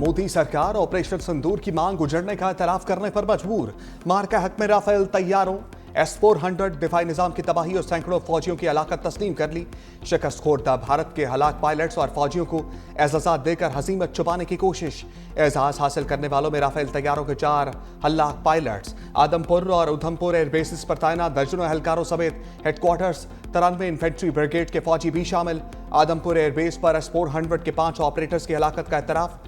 मोदी सरकार ऑपरेशन सिंदूर की मांग उजड़ने का एतराफ करने पर मजबूर। मार्का हक में राफेल तैयारों, S-400 दिफाई निजाम की तबाही और सैकड़ों फौजियों की हलाकत तस्लीम कर ली। शिकस्त खोरदा भारत के हलाक पायलट्स और फौजियों को एजाज़ात देकर हसीमत छुपाने की कोशिश। एजाज हासिल करने वालों में राफेल तैयारों के 4 हलाक पायलट्स, आदमपुर और उधमपुर एयरबेसिस पर तैनात दर्जनों एहलकारों समेत हेडक्वार्टर्स 93 इन्फेंट्री ब्रिगेड के फौजी भी शामिल। आदमपुर एयरबेस पर S-400 के 5 ऑपरेटर्स की हलाकत का एतराफ।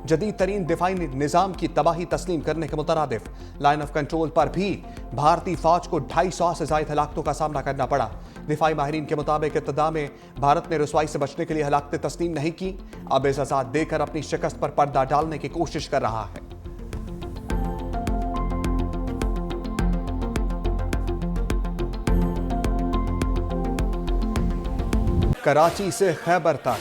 जदीद तरीन दिफाई निजाम की तबाही तस्लीम करने के मुतरादिफ लाइन ऑफ कंट्रोल पर भी भारतीय फौज को 250 से ज्यादा हलाकतों का सामना करना पड़ा। दिफाई माहिरीन के मुताबिक इब्तदा में भारत ने रुसवाई से बचने के लिए हलाकतें तस्लीम नहीं की, अब एजाज़ात देकर अपनी शिकस्त पर पर्दा डालने की कोशिश कर रहा है। कराची से खैबर तक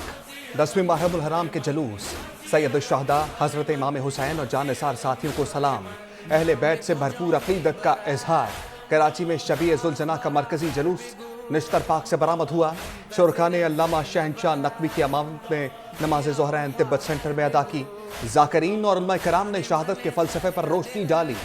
10वीं मुहर्रम हराम के जुलूस। सैयद शहदा हजरत इमाम हुसैन और जानिसार साथियों को सलाम। अहले बैत से भरपूर अकीदत का इजहार। कराची में शबीए जुल्जना का मरकजी जुलूस निश्तर पाक से बरामद हुआ। शुरका ने अल्लामा शहनशाह नकवी की अमामत में नमाज ज़ोहरा तिब्बत सेंटर में अदा की। जाकरीन और उलमा कराम ने शहादत के फलसफे पर रोशनी डाली।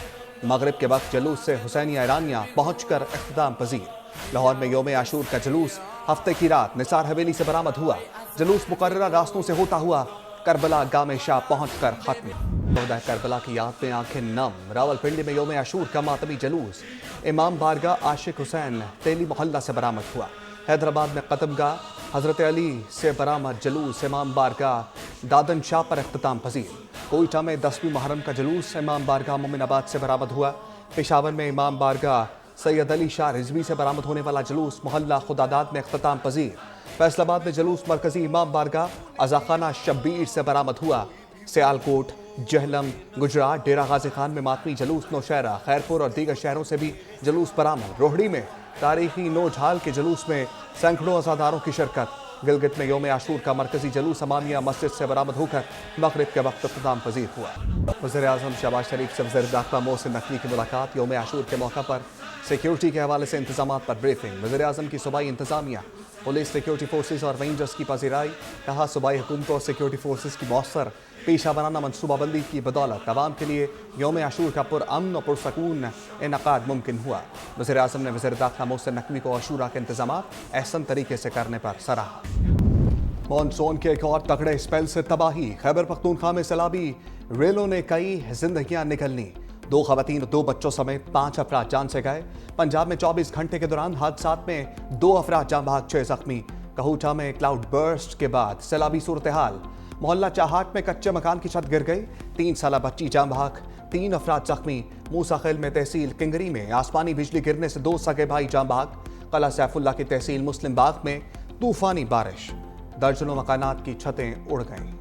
मगरिब के वक्त जुलूस से हुसैनिया ईरानिया पहुंचकर इख्तिताम पजीर। लाहौर में योम आशूर का जुलूस हफ्ते की रात निसार हवेली से बरामद हुआ। जुलूस मुकर्ररा रास्तों से होता हुआ करबला गामे शाह पहुंचकर खत्म। शोहदा करबला की याद में आंखें नम। रावलपिंडी में योम आशूर का मातमी जुलूस इमाम बारगाह आशिक हुसैन तेली मोहल्ला से बरामद हुआ। हैदराबाद में कदमगाह हजरत अली से बरामद जुलूस इमाम बारगाह दादन शाह पर इख्तिताम पजीर। कोयटा में 10वीं मुहर्रम का जुलूस इमाम बारगाह मोमिनाबाद से बरामद हुआ। पेशावर में इमाम बारगाह सैयद अली शाह रिजवी से बरामद होने वाला जुलूस मोहल्ला खुदादाद में इख्तिताम पजीर। फैसलाबाद में जुलूस मरकजी इमाम बारगाह अजाखाना शब्बीर से बरामद हुआ। सियालकोट, जहलम, गुजरात, डेरा गाजी खान में मातमी जुलूस नौशहरा, खैरपुर और दीगर शहरों से भी जुलूस बरामद। रोहड़ी में तारीखी नौझाल के जुलूस में सैकड़ों अज़ादारों की शिरकत। गिलगित में योम आशूर का मरकजी जुलूस अमामिया मस्जिद से बरामद होकर मगरिब के वक्त इख्तिताम पजीर हुआ। वज़ीर-ए-आज़म शहबाज शरीफ से वज़ीर दाखिला मोहसिन नकवी की मुलाकात। योम आशूर के मौका पर सिक्योरिटी के हवाले से इंतजामात पर ब्रीफिंग। वज़ीर-ए-आज़म की सूबाई इंतजामिया, पुलिस, सिक्योरिटी फोर्सेज और रेंजर्स की पजीराई। कहा सूबाई हुकूमत और सिक्योरिटी फोर्सेज की मौसर पेशा बनाना मनसूबाबंदी की बदौलत अवाम के लिए योम आशूर का पुरअमन और पुरसकून इनकाद मुमकिन हुआ। वज़ीर-ए-आज़म ने वज़ीर दाखिला मोहसिन नकवी को आशूरा के इंतजामात अहसन तरीके से करने पर सराहा। मॉनसून के एक और तगड़े स्पेल से तबाही। खैबर पख्तूनख्वा में सैलाबी रेलों ने कई जिंदगियां निकलनी। 2 खवातीन और 2 बच्चों समेत 5 अफराद जान से गए। पंजाब में 24 घंटे के दौरान हादसात में 2 अफराद जान बहक, 6 जख्मी। कहूटा में क्लाउड बर्स्ट के बाद सैलाबी सूरत हाल। मोहल्ला चाहाट में कच्चे मकान की छत गिर गई, 3 साला बच्ची जान बहक, 3 अफराद जख्मी। मूसाखेल में तहसील किंगरी में आसमानी बिजली गिरने से 2 सगे भाई जान बहक। कला सैफुल्ला की तहसील मुस्लिम बाग में तूफानी बारिश, दर्जनों मकानात की छतें उड़ गईं।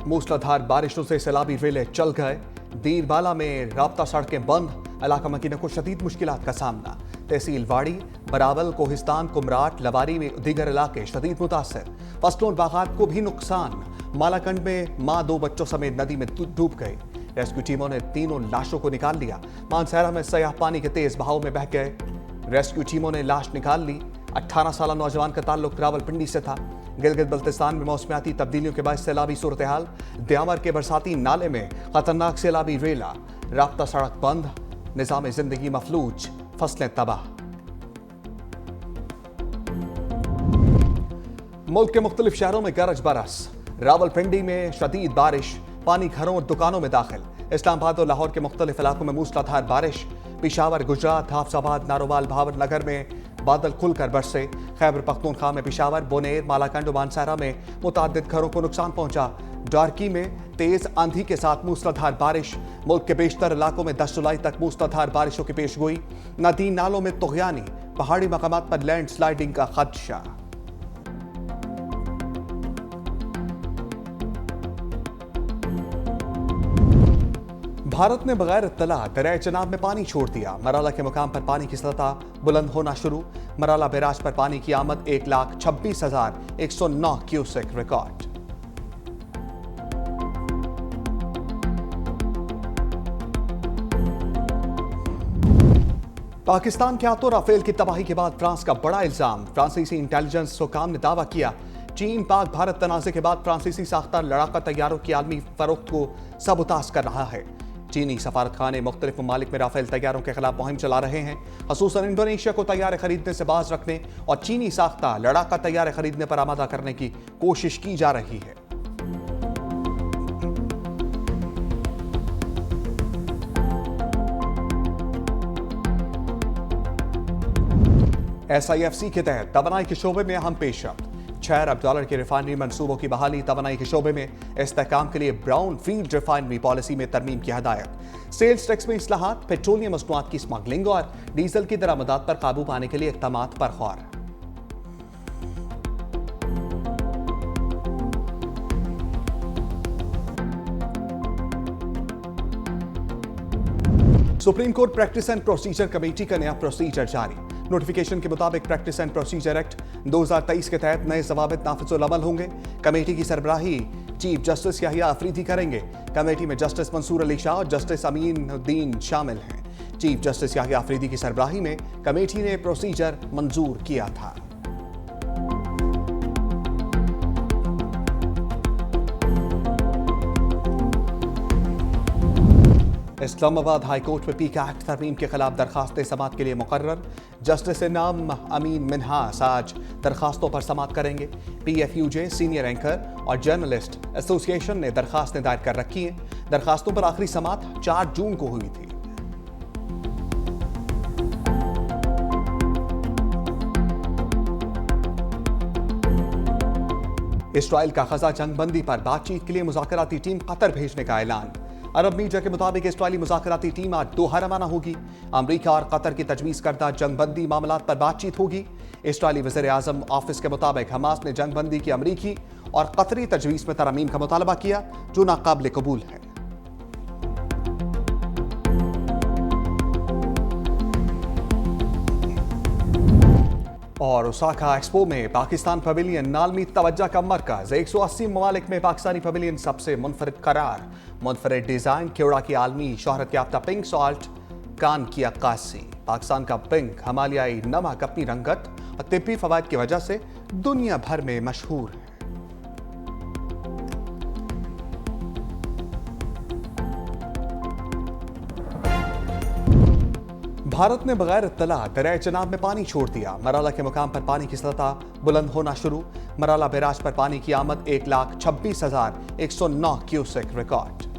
मूसलाधार बारिशों से सैलाबी रेले चल गए। दीरबाला में राब्ता सड़कें बंद, इलाका मकीनों को शदीद मुश्किलात का सामना। तहसील वाड़ी, बरावल, कोहिस्तान, कुमराट, लवारी में दीगर इलाके शदीद मुतासर। फसलों और बागात को भी नुकसान। मालाकंड में माँ 2 बच्चों समेत नदी में डूब गई। रेस्क्यू टीमों ने 3 लाशों को निकाल लिया। मानसहरा में सयाह पानी के तेज बहाव में बह गए। रेस्क्यू टीमों ने लाश निकाल ली। 18 साल नौजवान का ताल्लुक रावलपिंडी से था। गिलगित बल्तिस्तान में मौसमियाती तब्दीलियों के बाद सैलाबी सूरत हाल। द्यावर के बरसाती नाले में खतरनाक सैलाबी रेला, राब्ता सड़क बंद, निजाम जिंदगी मफलूज, फसलें तबाह। मुल्क के मुख्तलिफ शहरों में गरज बरस। रावलपिंडी में शदीद बारिश, पानी घरों और दुकानों में दाखिल। इस्लामाबाद और लाहौर के मुख्तलिफ इलाकों में मूसलाधार बारिश। पिशावर, गुजरात, हाफजाबाद, नारोवाल, भावनगर में बादल खुलकर बरसे। खैबर पख्तूनख्वा में पिशावर, बोनेर, मालाकंड और मानसहरा में मुतादिद घरों को नुकसान पहुंचा। डार्की में तेज आंधी के साथ मूसलाधार बारिश। मुल्क के बेशतर इलाकों में 10 जुलाई तक मूसलाधार बारिशों की पेशगोई। नदी नालों में तुग़यानी, पहाड़ी मकामात पर लैंडस्लाइडिंग का खदशा। भारत ने बगैर इत्तला दरिया चनाब में पानी छोड़ दिया। मराला के मुकाम पर पानी की सतह बुलंद होना शुरू। मराला बैराज पर पानी की आमद 1,26,109 क्यूसेक रिकॉर्ड। पाकिस्तान के हाथों राफेल की तबाही के बाद फ्रांस का बड़ा इल्जाम। फ्रांसीसी इंटेलिजेंस हुकाम ने दावा किया चीन पाक भारत तनाज़े के बाद फ्रांसीसी साख्ता लड़ाका तैयारों की आलमी फरोख्त को सबूताज कर रहा है। चीनी सफारतखाने मुख्तलिफ ममालिक में राफेल तैयारों के खिलाफ मुहिम चला रहे हैं। खसूसन इंडोनेशिया को तैयार खरीदने से बाज रखने और चीनी साख्ता लड़ाका तैयार खरीदने पर आमादा करने की कोशिश की जा रही है। SIFC के तहत तवानाई के शोबे में अहम पेशरफ्त। $6 अरब के रिफाइनरी मंसूबों की बहाली। तवानाई के शोबे में इस्तेहकाम के लिए ब्राउन फील्ड रिफाइनरी पॉलिसी में तरमीम की हदायत। सेल्स टैक्स में इस्लाहात, पेट्रोलियम मसनूआत की स्मगलिंग और डीजल की दरामदात पर काबू पाने के लिए इक़दामात पर गौर। Supreme court practice and procedure committee का नया प्रोसीजर जारी। नोटिफिकेशन के मुताबिक प्रैक्टिस एंड प्रोसीजर एक्ट 2023 के तहत नए ज़वाबित नाफिजुल अमल होंगे। कमेटी की सरबराही चीफ जस्टिस याहिया अफरीदी करेंगे। कमेटी में जस्टिस मंसूर अली शाह और जस्टिस अमीन उद्दीन शामिल हैं। चीफ जस्टिस याहिया अफरीदी की सरबराही में कमेटी ने प्रोसीजर मंजूर किया था। इस्लामाबाद हाई कोर्ट में पीक एक्ट तरमीम के खिलाफ दरखास्तें समाअत के लिए मुकर्रर। जस्टिस नाम अमीन मिन्हास आज दरखास्तों पर समाअत करेंगे। PFUJ सीनियर एंकर और जर्नलिस्ट एसोसिएशन ने दरखास्तें दायर कर रखी हैं। दरखास्तों पर आखिरी समाअत 4 जून को हुई थी। इसराइल का गजा जंगबंदी पर बातचीत के लिए मुज़ाकराती टीम कतर भेजने का ऐलान। अरब मीडिया के मुताबिक इसराइली मुज़ाकराती टीम आज दोहा रवाना होगी। अमरीका और कतर की तजवीज़ करदा जंगबंदी मामलात पर बातचीत होगी। इसराइली वज़ीर आज़म ऑफिस के मुताबिक हमास ने जंगबंदी की अमरीकी और कतरी तजवीज़ में तरमीम का मुतालबा किया जो नाकाबिल कबूल है। और ओसाका एक्सपो में पाकिस्तान पवेलियन नालमी तवज्जा का मरकज। 180 ममालिक में पाकिस्तानी पवेलियन सबसे मुनफरिद करार। मुनफरिद डिज़ाइन, केवड़ा की आलमी शोहरत याफ्ता पिंक सॉल्ट कान की अक्कासी। पाकिस्तान का पिंक हिमालयाई नमक अपनी रंगत और तिब्बी फवायद की वजह से दुनिया भर में मशहूर है। भारत ने बगैर इत्तला दरिया चनाब में पानी छोड़ दिया। मराला के मुकाम पर पानी की सतह बुलंद होना शुरू। मराला बैराज पर पानी की आमद 1,26,109 क्यूसेक रिकॉर्ड।